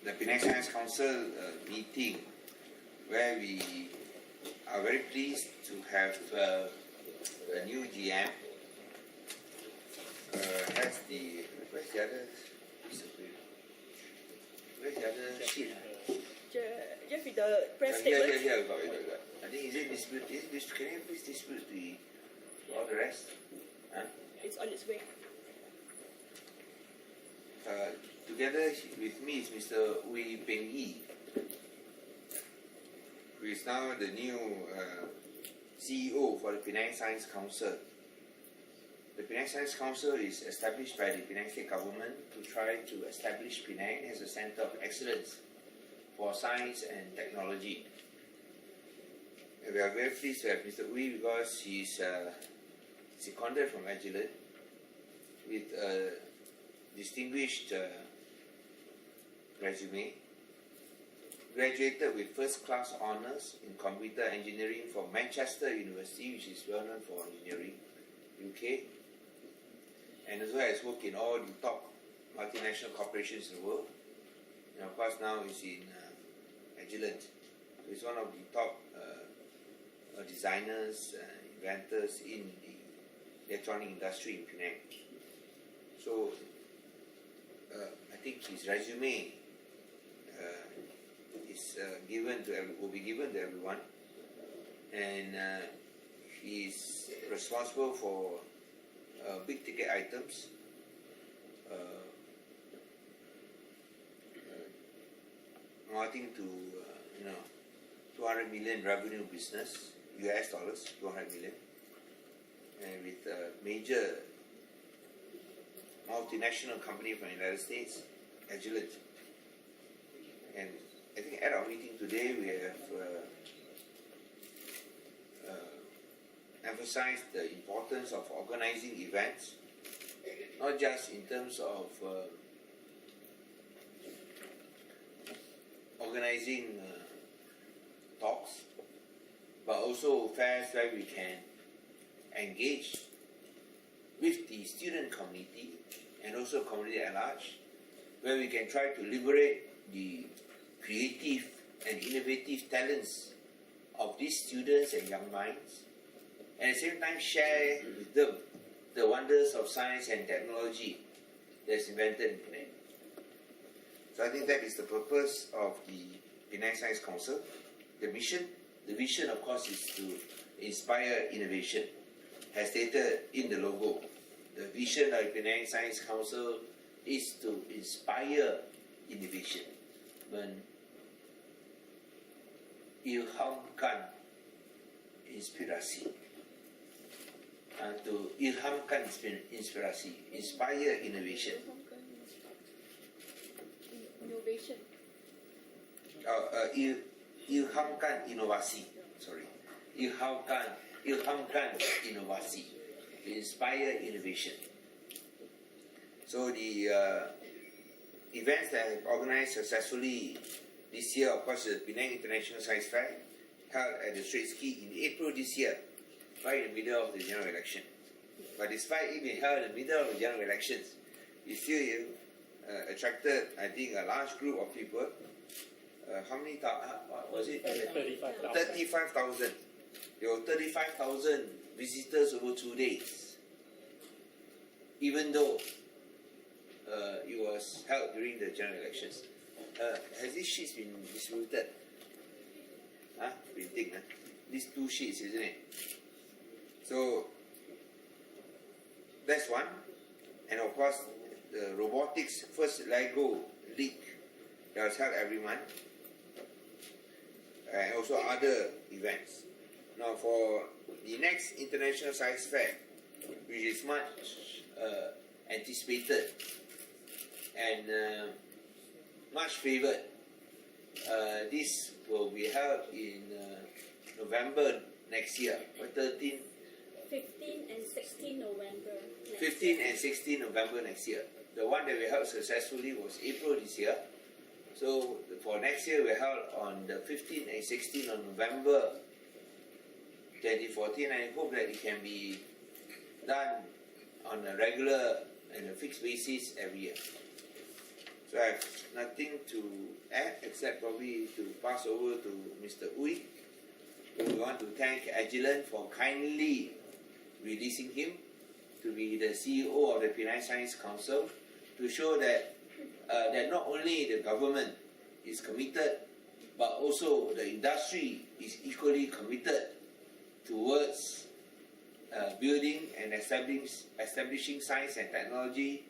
the Penang Science Council meeting, where we are very pleased to have a new GM. Has the where's the other sheet? Jeff with the press statement. Yeah, we got. I think is it dispute? Can you please dispute all the rest? Huh? It's on its way. Together with me is Mr. Wei Peng Yi, who is now the new CEO for the Penang Science Council. The Penang Science Council is established by the Penang State Government to try to establish Penang as a center of excellence for science and technology. And we are very pleased to have Mr. Wei because he is seconded from Agilent with a distinguished resume, graduated with first-class honours in computer engineering from Manchester University, which is well known for engineering, UK, and as well as worked in all the top multinational corporations in the world. And of course now he's in Agilent. He's one of the top designers and inventors in the electronic industry in Penang. So I think his resume is will be given to everyone, and he is responsible for big ticket items, amounting to 200 million revenue business, US dollars, 200 million, and with a major multinational company from the United States, Agilent. And I think at our meeting today we have emphasized the importance of organizing events, not just in terms of organizing talks, but also fairs where we can engage with the student community and also community at large, where we can try to liberate the creative and innovative talents of these students and young minds, and at the same time share with them the wonders of science and technology that's invented in Penang. So I think that is the purpose of the Penang Science Council. The vision of course is to inspire innovation, as stated in the logo. The vision of the Penang Science Council is to inspire innovation, ilhamkan inspirasi, to ilhamkan inspirasi, inspire innovation. Innovation. Ilhamkan inovasi. Sorry, ilhamkan inovasi, to inspire innovation. So the events that have organized successfully this year, of course, the Penang International Science Fair, held at the Straits Key in April this year, right in the middle of the general election. But despite it being held in the middle of the general elections, it still attracted, I think, a large group of people. How many was it? 35,000. 35,000. There were 35,000 visitors over 2 days, even though it was held during the general elections. Has these sheets been distributed? Printing, these 2 sheets, isn't it? So that's one. And of course, the robotics first LEGO League that was held every month, and also other events. Now for the next International Science Fair, which is much anticipated and much favoured, this will be held in November next year, 15 and 16 November. 15 and 16 November next year. The one that we held successfully was April this year. So for next year we held on the 15th and 16th of November 2014, and I hope that it can be done on a regular and a fixed basis every year. So I have nothing to add except probably to pass over to Mr. Uy. We want to thank Agilent for kindly releasing him to be the CEO of the Penang Science Council, to show that that not only the government is committed, but also the industry is equally committed towards building and establishing science and technology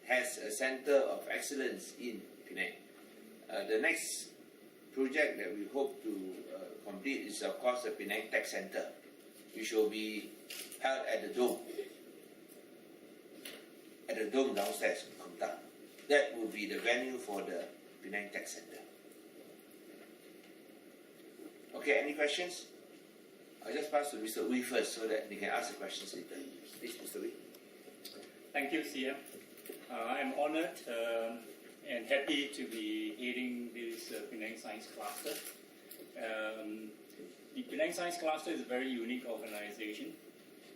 has a center of excellence in Penang. The next project that we hope to complete is of course the Penang Tech Center, which will be held at the Dome. At the Dome downstairs in Komtang. That will be the venue for the Penang Tech Center. Okay, any questions? I'll just pass to Mr. Uy first so that they can ask the questions later. Please, Mr. Uy. Thank you, CM. I'm honored and happy to be heading this Penang Science Cluster. The Penang Science Cluster is a very unique organization.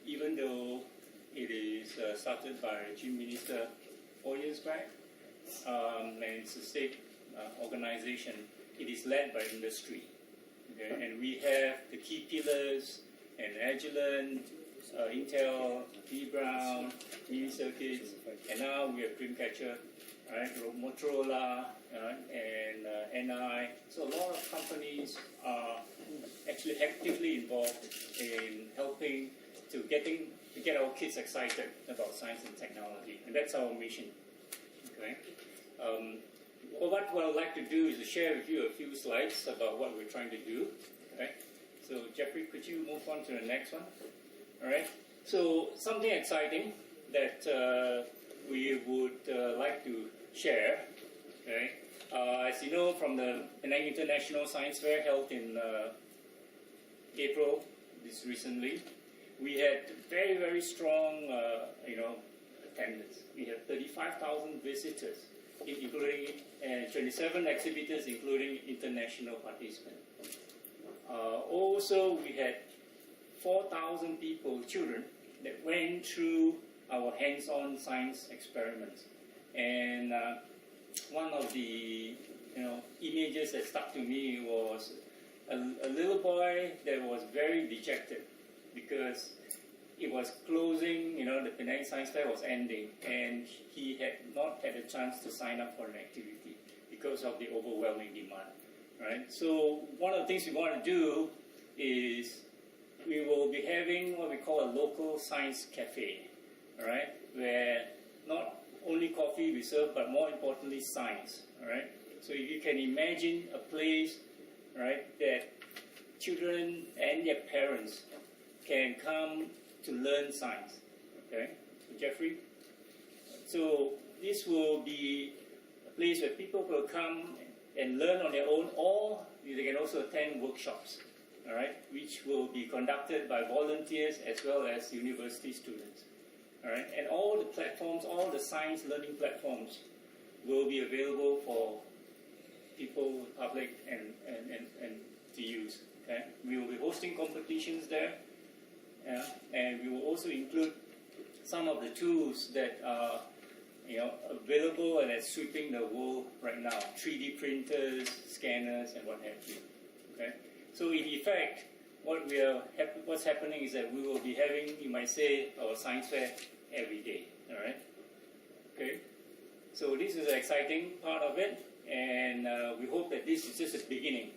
Even though it is started by Chief Minister 4 years back, and it's a state organization, it is led by industry. Okay? And we have the key pillars, and Agilent, Intel, T. Brown, Mini Circuits, and now we have Dreamcatcher, right? Motorola, and NI. So a lot of companies are actually actively involved in helping to get our kids excited about science and technology, and that's our mission. Okay. What I'd like to do is to share with you a few slides about what we're trying to do. Okay. So Jeffrey, could you move on to the next one? All right. So something exciting that we would like to share. Okay. As you know, from the Penang International Science Fair held in April, this recently, we had very, very strong, attendance. We had 35,000 visitors, including 27 exhibitors, including international participants. Also, we had 4,000 people, children, that went through our hands-on science experiments. And one of the images that stuck to me was a little boy that was very dejected because it was closing, the Penang Science Fair was ending, and he had not had a chance to sign up for an activity because of the overwhelming demand, right? So one of the things we want to do is we will be having what we call a local science cafe, all right, where not only coffee we serve, but more importantly, science, all right? So if you can imagine a place, right, that children and their parents can come to learn science, okay? So Jeffrey? So this will be a place where people will come and learn on their own, or they can also attend workshops, all right, which will be conducted by volunteers as well as university students, all right? And all the platforms, all the science learning platforms will be available for people, public, and to use, okay? We will be hosting competitions there, and we will also include some of the tools that are available and that's sweeping the world right now, 3D printers, scanners, and what have you. Okay? So in effect, what's happening is that we will be having, you might say, our science fair every day. All right? Okay? So this is an exciting part of it, and we hope that this is just the beginning,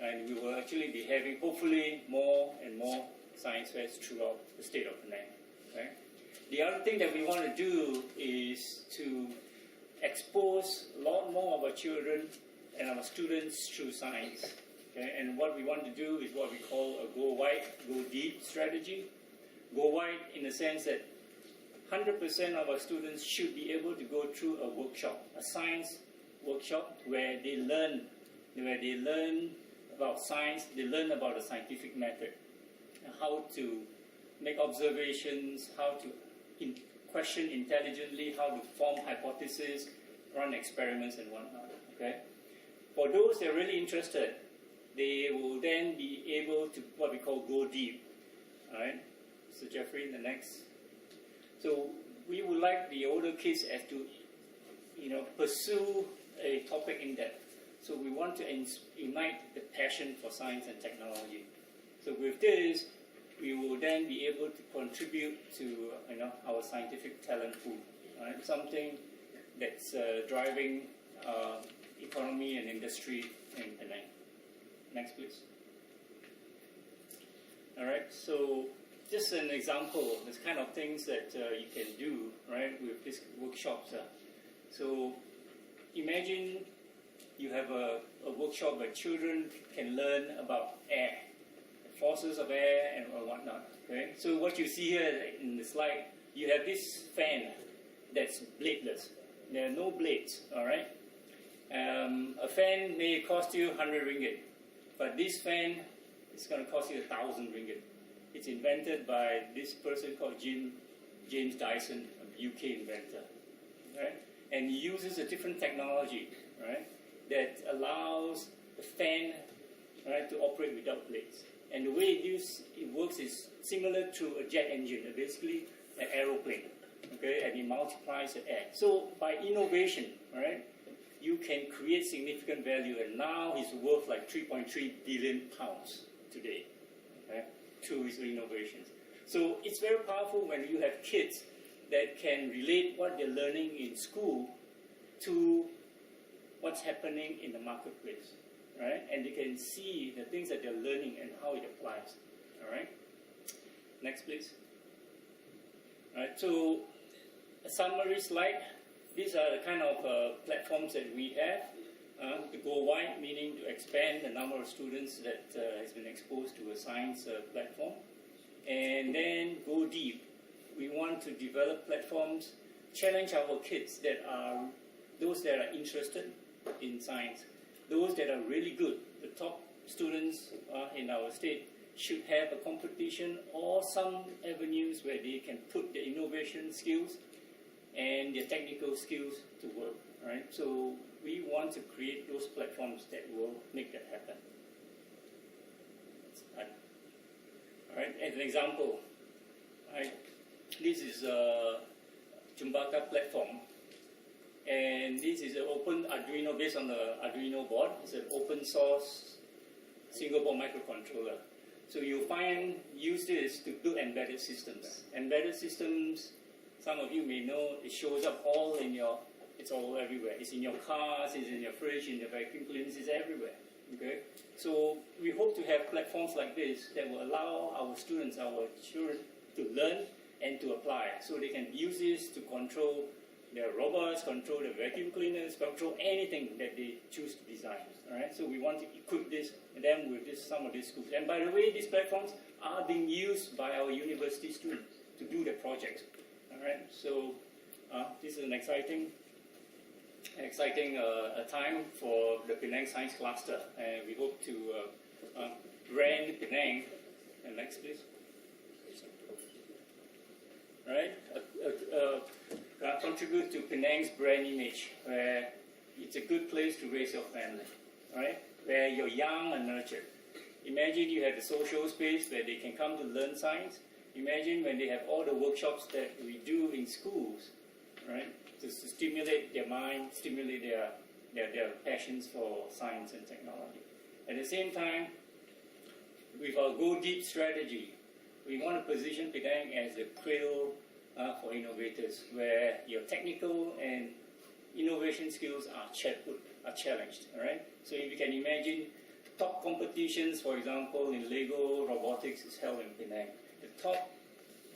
and we will actually be having, hopefully, more and more science fairs throughout the state of Penang. Okay? The other thing that we want to do is to expose a lot more of our children and our students through science. Okay? And what we want to do is what we call a go wide, go deep strategy. Go wide in the sense that 100% of our students should be able to go through a workshop, a science workshop where they learn about science, they learn about the scientific method, how to make observations, how to question intelligently, how to form hypotheses, run experiments and whatnot. Okay? For those that are really interested, they will then be able to what we call go deep. Alright? So Jeffrey, the next. So we would like the older kids as to pursue a topic in depth. So we want to ignite the passion for science and technology. So with this, we will then be able to contribute to our scientific talent pool, right? Something that's driving economy and industry in Penang. Next, please. All right. So just an example, this kind of things that you can do, right, with these workshops. So imagine you have a workshop where children can learn about air, the forces of air and whatnot. Okay? So what you see here in the slide, you have this fan that's bladeless. There are no blades, all right? A fan may cost you 100 ringgit, but this fan is going to cost you 1,000 ringgit. It's invented by this person called James Dyson, a UK inventor, right? And he uses a different technology, right, that allows the fan, right, to operate without blades. And the way it works is similar to a jet engine, basically an aeroplane, okay, and it multiplies the air. So by innovation, right, you can create significant value, and now he's worth like 3.3 billion pounds today, okay, through his innovations. So it's very powerful when you have kids that can relate what they're learning in school to what's happening in the marketplace, right? And they can see the things that they're learning and how it applies, all right? Next, please. All right, so a summary slide. These are the kind of platforms that we have. To go wide, meaning to expand the number of students that has been exposed to a science platform. And then go deep. We want to develop platforms, challenge our kids those that are interested in science, those that are really good. The top students in our state should have a competition or some avenues where they can put their innovation skills and their technical skills to work, right? So we want to create those platforms that will make that happen. All right, as an example, right, this is a Jumbaka platform, and this is an open Arduino based on the Arduino board. It's an open source single board microcontroller. So you'll use this to build embedded systems. Embedded systems, some of you may know, it shows up it's all everywhere. It's in your cars, it's in your fridge, in your vacuum cleaners, it's everywhere. Okay? So we hope to have platforms like this that will allow our students, our children, to learn and to apply. So they can use this to control their robots, control their vacuum cleaners, control anything that they choose to design. All right? So we want to equip them with some of these schools. And by the way, these platforms are being used by our university students to do their projects. All right? So this is an exciting time for the Penang Science Cluster, and we hope to brand Penang. And next, please. Right, contribute to Penang's brand image, where it's a good place to raise your family, right? Where you're young and nurtured. Imagine you have a social space where they can come to learn science. Imagine when they have all the workshops that we do in schools, right? To stimulate their mind, stimulate their passions for science and technology. At the same time, with our Go Deep strategy, we want to position Penang as a cradle for innovators, where your technical and innovation skills are challenged. All right. So if you can imagine, top competitions, for example, in Lego robotics is held in Penang. The top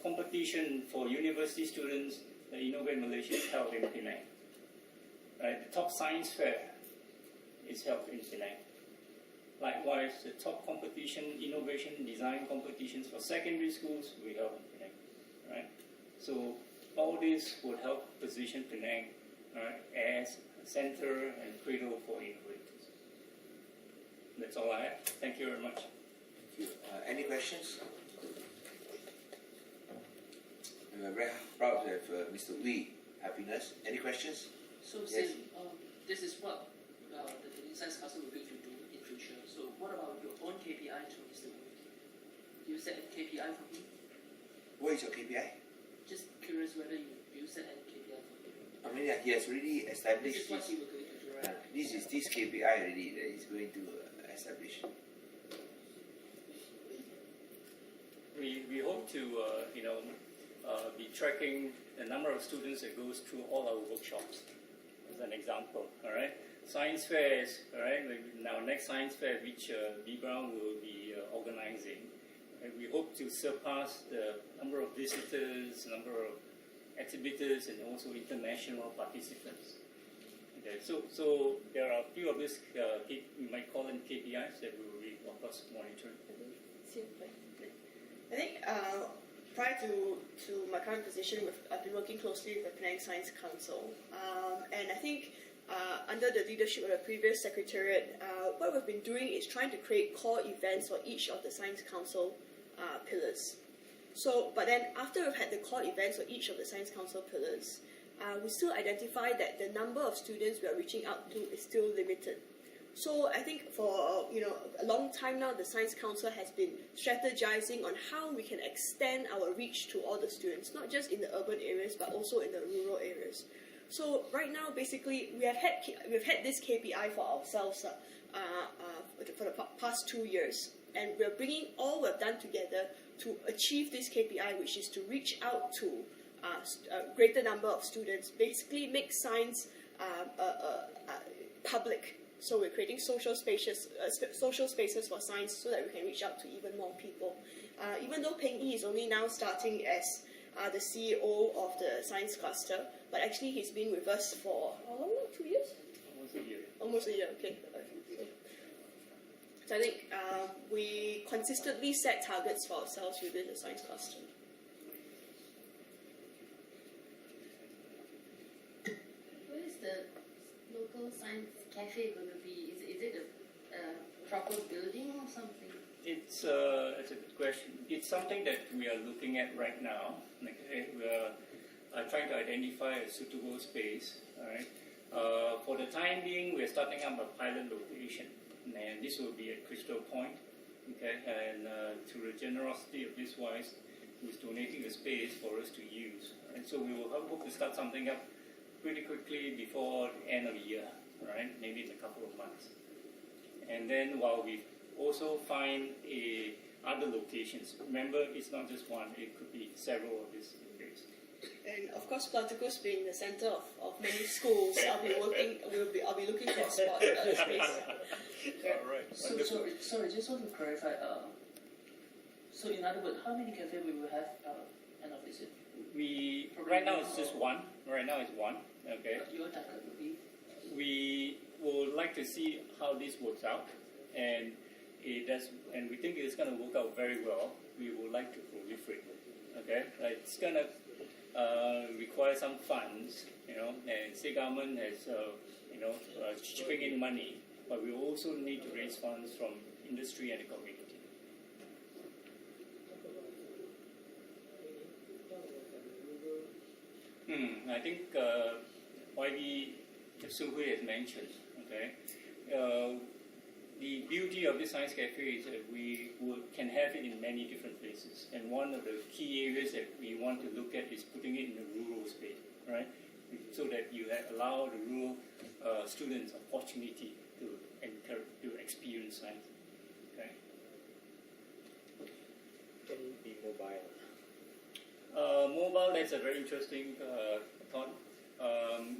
competition for university students, the Innovate Malaysia, is held in Penang. Right. The top science fair is held in Penang. Likewise, the top competition, innovation, design competitions for secondary schools, we held in Penang. Right? So all this would help position Penang as a center and cradle for innovators. That's all I have. Thank you very much. Thank you. Any questions? I'm very proud to have Mr. Wee. Happiness. Any questions? So, Yes. Sam, this is what the Science Council will be able to do in future. So, what about your own KPI to Mr. Wee? Do you set a KPI for him? What is your KPI? Just curious whether you set any KPI for him. I mean, he has already This established is what he will going to do, right? this KPI already that he's going to establish. We hope to be tracking the number of students that goes through all our workshops, as an example. All right, science fairs. All right, now next science fair which B Brown will be organizing. And we hope to surpass the number of visitors, number of exhibitors, and also international participants. Okay, so there are a few of these we might call them KPIs that we will be, of course, monitoring. I think prior to my current position, I've been working closely with the Penang Science Council, and I think under the leadership of the previous secretariat, what we've been doing is trying to create core events for each of the Science Council pillars. So, but then after we've had the core events for each of the Science Council pillars, we still identify that the number of students we are reaching out to is still limited. So I think for a long time now, the Science Council has been strategizing on how we can extend our reach to all the students, not just in the urban areas, but also in the rural areas. So right now, basically, we've had this KPI for ourselves for the past 2 years, and we're bringing all we've done together to achieve this KPI, which is to reach out to a greater number of students, basically make science public. So we're creating social spaces for science so that we can reach out to even more people. Even though Peng Yi is only now starting as the CEO of the science cluster, but actually he's been with us for how long now? 2 years? Almost a year. Almost a year, okay. So I think we consistently set targets for ourselves within the science cluster. Where is the local science cafe going to be? Is it a proper building or something? It's a good question. It's something that we are looking at right now. We are trying to identify a suitable space. All right. For the time being, we're starting up a pilot location, and this will be at Crystal Point. Okay, and through the generosity of this wise, who's donating the space for us to use. And so we will hope to start something up pretty quickly before the end of the year. Right, maybe in a couple of months. And then while we also find other locations. Remember, it's not just one; it could be several of these locations. And of course, Planticos being the center of many schools, I'll be looking for a spot space. All right. So, sorry, just want to clarify. So, in other words, how many cafes we will have end of this year? Right now it's just one. Right now it's one. Okay. Your target will be? We would like to see how this works out, and we think it's going to work out very well. We would like to proliferate. Okay, it's going to require some funds, and state government has, chipping in money, but we also need to raise funds from industry and the community. I think YB Sung Hui has mentioned, okay, the beauty of this science cafe is that we can have it in many different places, and one of the key areas that we want to look at is putting it in the rural space, right? So that you allow the rural students opportunity to experience science. Okay. Can it be mobile? Mobile, that's a very interesting thought.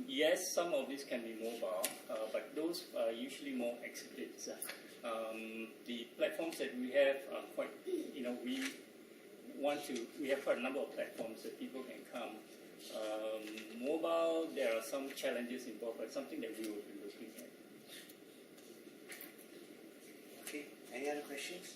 Yes, some of these can be mobile, but those are usually more exhibits. The platforms that we have are quite, we have quite a number of platforms that people can come. Mobile, there are some challenges involved, but something that we will be looking at. Okay, any other questions?